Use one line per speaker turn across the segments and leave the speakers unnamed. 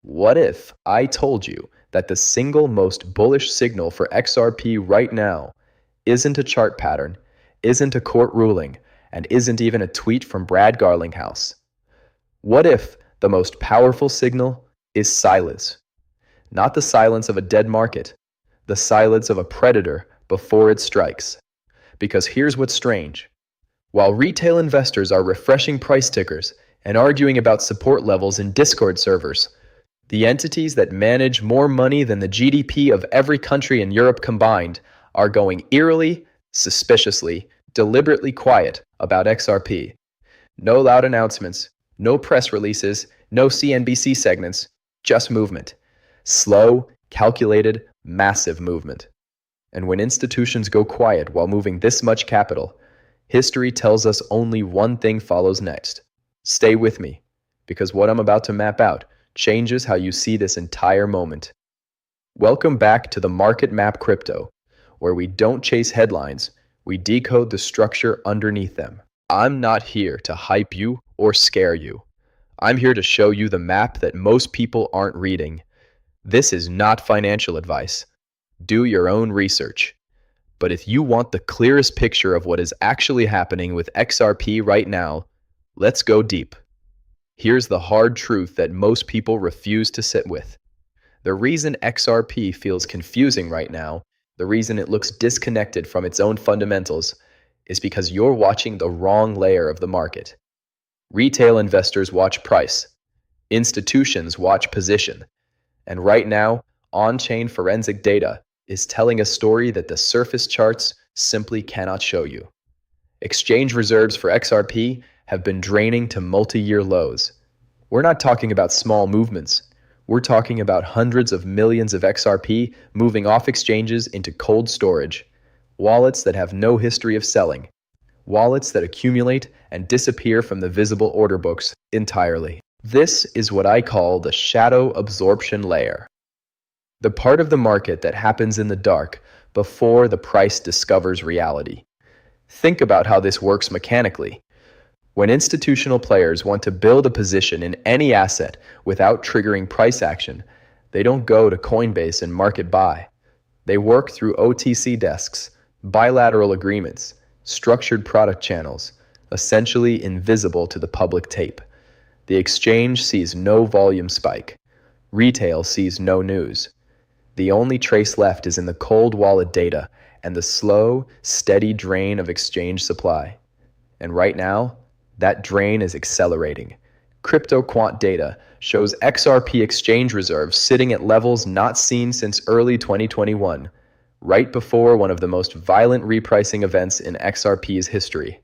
What if I told you that the single most bullish signal for XRP right now isn't a chart pattern, isn't a court ruling, and isn't even a tweet from Brad Garlinghouse? What if the most powerful signal is silence? Not the silence of a dead market, the silence of a predator before it strikes. Because here's what's strange. While retail investors are refreshing price tickers and arguing about support levels in Discord servers, the entities that manage more money than the GDP of every country in Europe combined are going eerily, suspiciously, deliberately quiet about XRP. No loud announcements, no press releases, no CNBC segments, just movement. Slow, calculated, massive movement. And when institutions go quiet while moving this much capital, history tells us only one thing follows next. Stay with me, because what I'm about to map out changes how you see this entire moment. Welcome back to the Market Map Crypto, where we don't chase headlines, we decode the structure underneath them. I'm not here to hype you or scare you. I'm here to show you the map that most people aren't reading. This is not financial advice. Do your own research. But if you want the clearest picture of what is actually happening with XRP right now, let's go deep. Here's the hard truth that most people refuse to sit with. The reason XRP feels confusing right now, the reason it looks disconnected from its own fundamentals, is because you're watching the wrong layer of the market. Retail investors watch price. Institutions watch position. And right now, on-chain forensic data is telling a story that the surface charts simply cannot show you. Exchange reserves for XRP have been draining to multi-year lows. We're not talking about small movements. We're talking about hundreds of millions of XRP moving off exchanges into cold storage, wallets that have no history of selling, wallets that accumulate and disappear from the visible order books entirely. This is what I call the shadow absorption layer. The part of the market that happens in the dark before the price discovers reality. Think about how this works mechanically. When institutional players want to build a position in any asset without triggering price action, they don't go to Coinbase and market buy. They work through OTC desks, bilateral agreements, structured product channels, essentially invisible to the public tape. The exchange sees no volume spike. Retail sees no news. The only trace left is in the cold wallet data and the slow, steady drain of exchange supply. And right now, that drain is accelerating. Crypto quant data shows XRP exchange reserves sitting at levels not seen since early 2021, right before one of the most violent repricing events in XRP's history.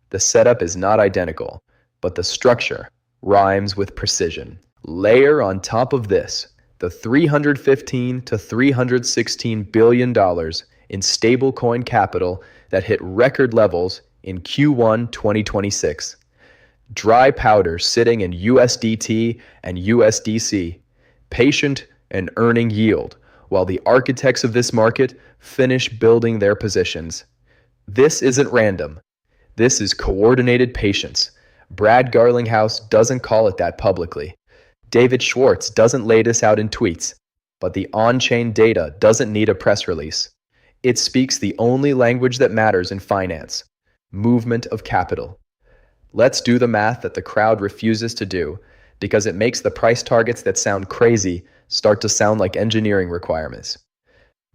The setup is not identical, but the structure rhymes with precision. Layer on top of this the $315 to $316 billion in stablecoin capital that hit record levels in Q1 2026. Dry powder sitting in USDT and USDC, patient and earning yield, while the architects of this market finish building their positions. This isn't random. This is coordinated patience. Brad Garlinghouse doesn't call it that publicly. David Schwartz doesn't lay this out in tweets, but the on-chain data doesn't need a press release. It speaks the only language that matters in finance: movement of capital. Let's do the math that the crowd refuses to do, because it makes the price targets that sound crazy start to sound like engineering requirements.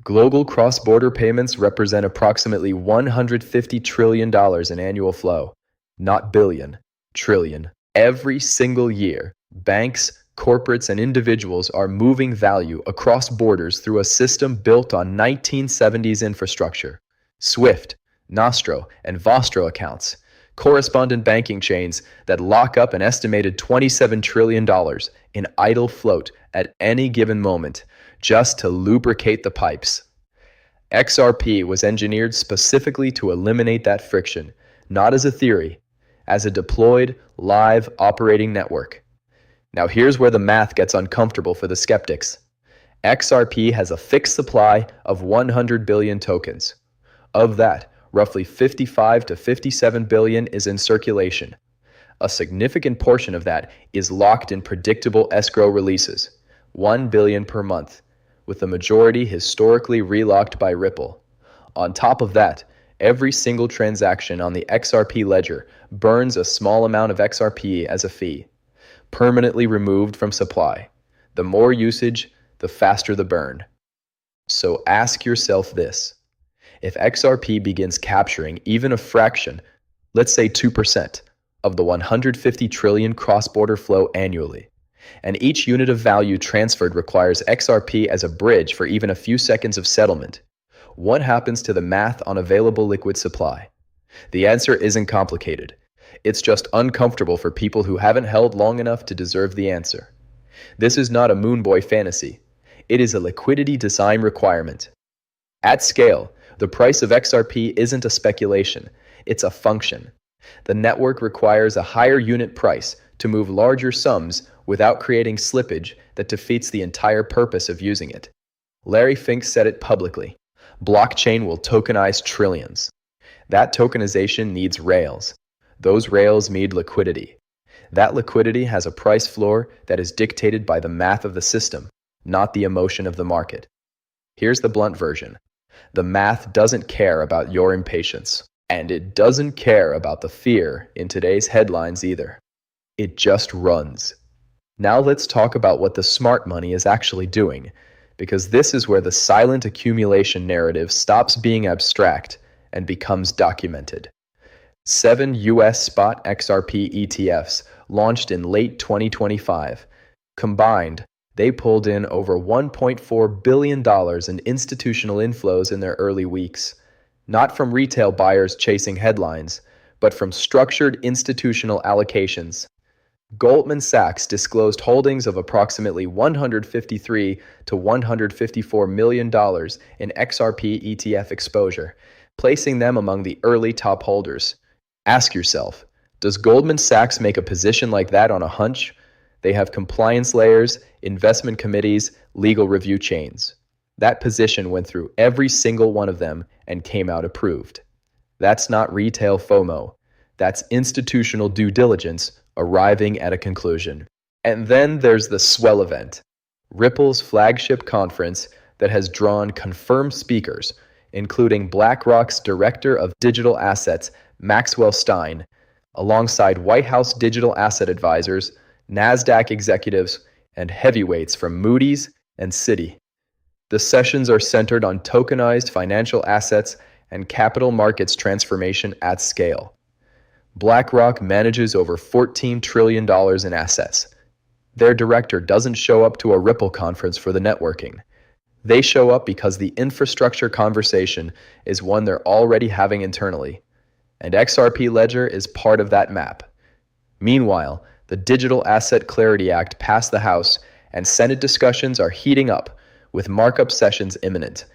Global cross-border payments represent approximately $150 trillion in annual flow, not billion, trillion. Every single year, banks, corporates, and individuals are moving value across borders through a system built on 1970s infrastructure. SWIFT, Nostro, and Vostro accounts, correspondent banking chains that lock up an estimated $27 trillion in idle float at any given moment just to lubricate the pipes. XRP was engineered specifically to eliminate that friction, not as a theory, as a deployed, live operating network. Now here's where the math gets uncomfortable for the skeptics. XRP has a fixed supply of 100 billion tokens. Of that, roughly 55 to 57 billion is in circulation. A significant portion of that is locked in predictable escrow releases, $1 billion per month, with the majority historically relocked by Ripple. On top of that, every single transaction on the XRP ledger burns a small amount of XRP as a fee, permanently removed from supply. The more usage, the faster the burn. So ask yourself this. If XRP begins capturing even a fraction, let's say 2%, of the 150 trillion cross-border flow annually, and each unit of value transferred requires XRP as a bridge for even a few seconds of settlement, what happens to the math on available liquid supply? The answer isn't complicated. It's just uncomfortable for people who haven't held long enough to deserve the answer. This is not a Moonboy fantasy. It is a liquidity design requirement. At scale, the price of XRP isn't a speculation, it's a function. The network requires a higher unit price to move larger sums without creating slippage that defeats the entire purpose of using it. Larry Fink said it publicly. Blockchain will tokenize trillions. That tokenization needs rails. Those rails need liquidity. That liquidity has a price floor that is dictated by the math of the system, not the emotion of the market. Here's the blunt version. The math doesn't care about your impatience, and it doesn't care about the fear in today's headlines either. It just runs. Now let's talk about what the smart money is actually doing, because this is where the silent accumulation narrative stops being abstract and becomes documented. 7 US spot XRP ETFs launched in late 2025. Combined, they pulled in over $1.4 billion in institutional inflows in their early weeks, not from retail buyers chasing headlines, but from structured institutional allocations. Goldman Sachs disclosed holdings of approximately $153 to $154 million in XRP ETF exposure, placing them among the early top holders. Ask yourself, does Goldman Sachs make a position like that on a hunch? They have compliance layers, investment committees, legal review chains. That position went through every single one of them and came out approved. That's not retail FOMO. That's institutional due diligence arriving at a conclusion. And then there's the swell event, Ripple's flagship conference that has drawn confirmed speakers, including BlackRock's Director of Digital Assets, Maxwell Stein, alongside White House digital asset advisors, NASDAQ executives, and heavyweights from Moody's and Citi. The sessions are centered on tokenized financial assets and capital markets transformation at scale. BlackRock manages over $14 trillion in assets. Their director doesn't show up to a Ripple conference for the networking. They show up because the infrastructure conversation is one they're already having internally, and XRP Ledger is part of that map. Meanwhile, the Digital Asset Clarity Act passed the House, and Senate discussions are heating up, with markup sessions imminent.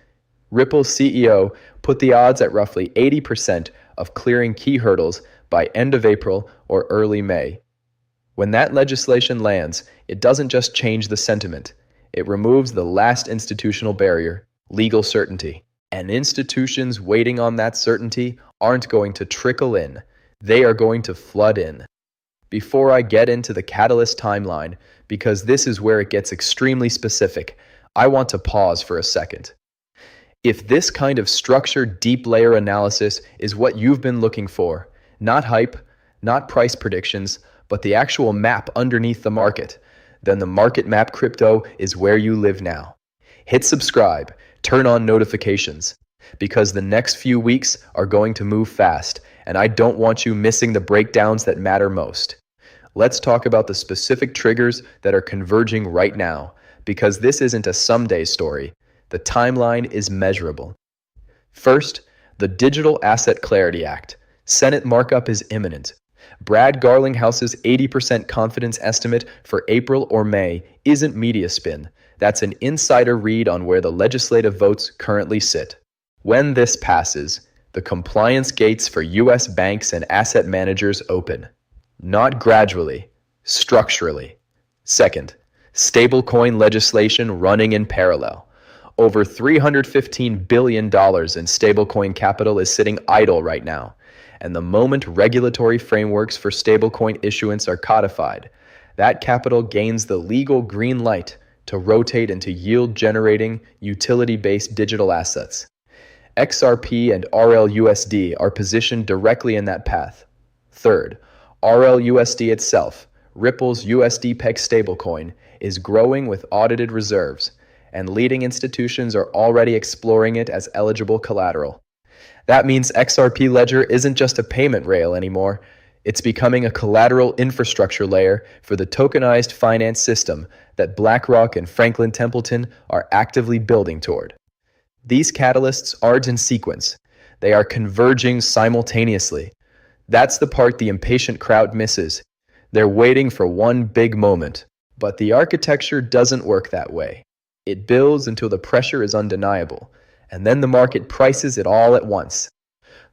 Ripple's CEO put the odds at roughly 80% of clearing key hurdles by end of April or early May. When that legislation lands, it doesn't just change the sentiment. It removes the last institutional barrier, legal certainty. And institutions waiting on that certainty aren't going to trickle in. They are going to flood in. Before I get into the catalyst timeline, because this is where it gets extremely specific, I want to pause for a second. If this kind of structured deep layer analysis is what you've been looking for, not hype, not price predictions, but the actual map underneath the market, then the Market Map Crypto is where you live now. Hit subscribe, turn on notifications, because the next few weeks are going to move fast, and I don't want you missing the breakdowns that matter most. Let's talk about the specific triggers that are converging right now, because this isn't a someday story. The timeline is measurable. First, the Digital Asset Clarity Act. Senate markup is imminent. Brad Garlinghouse's 80% confidence estimate for April or May isn't media spin. That's an insider read on where the legislative votes currently sit. When this passes, the compliance gates for U.S. banks and asset managers open. Not gradually, structurally. Second, stablecoin legislation running in parallel. Over $315 billion in stablecoin capital is sitting idle right now. And the moment regulatory frameworks for stablecoin issuance are codified, that capital gains the legal green light to rotate into yield-generating, utility-based digital assets. XRP and RLUSD are positioned directly in that path. Third, RLUSD itself, Ripple's USD-pegged stablecoin, is growing with audited reserves, and leading institutions are already exploring it as eligible collateral. That means XRP Ledger isn't just a payment rail anymore. It's becoming a collateral infrastructure layer for the tokenized finance system that BlackRock and Franklin Templeton are actively building toward. These catalysts aren't in sequence. They are converging simultaneously. That's the part the impatient crowd misses. They're waiting for one big moment. But the architecture doesn't work that way. It builds until the pressure is undeniable, and then the market prices it all at once.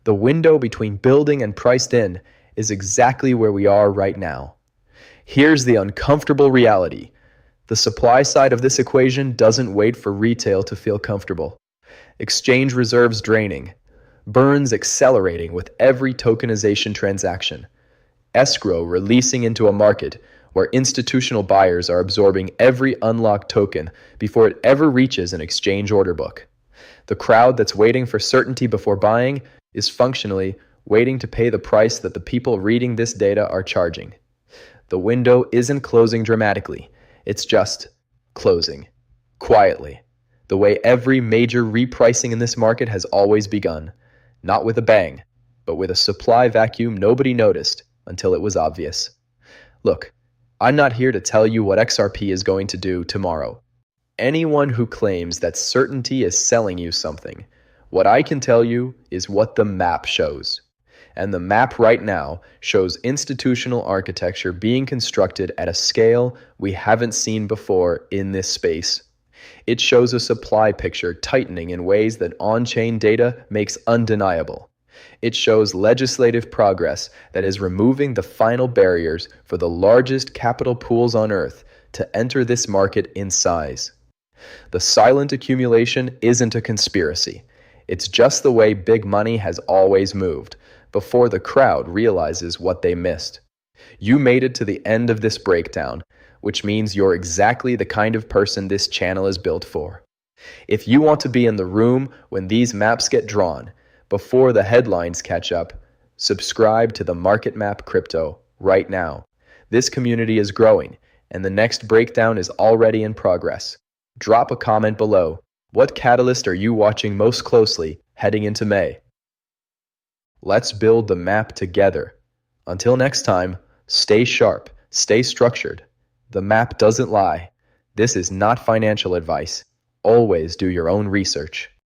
The window between building and priced in is exactly where we are right now. Here's the uncomfortable reality. The supply side of this equation doesn't wait for retail to feel comfortable. Exchange reserves draining, burns accelerating with every tokenization transaction, escrow releasing into a market where institutional buyers are absorbing every unlocked token before it ever reaches an exchange order book. The crowd that's waiting for certainty before buying is functionally waiting to pay the price that the people reading this data are charging. The window isn't closing dramatically, it's just closing, quietly, the way every major repricing in this market has always begun, not with a bang, but with a supply vacuum nobody noticed until it was obvious. Look, I'm not here to tell you what XRP is going to do tomorrow. Anyone who claims that certainty is selling you something, what I can tell you is what the map shows. And the map right now shows institutional architecture being constructed at a scale we haven't seen before in this space. It shows a supply picture tightening in ways that on-chain data makes undeniable. It shows legislative progress that is removing the final barriers for the largest capital pools on Earth to enter this market in size. The silent accumulation isn't a conspiracy. It's just the way big money has always moved, before the crowd realizes what they missed. You made it to the end of this breakdown, which means you're exactly the kind of person this channel is built for. If you want to be in the room when these maps get drawn, before the headlines catch up, subscribe to the Market Map Crypto right now. This community is growing, and the next breakdown is already in progress. Drop a comment below. What catalyst are you watching most closely heading into May? Let's build the map together. Until next time, stay sharp, stay structured. The map doesn't lie. This is not financial advice. Always do your own research.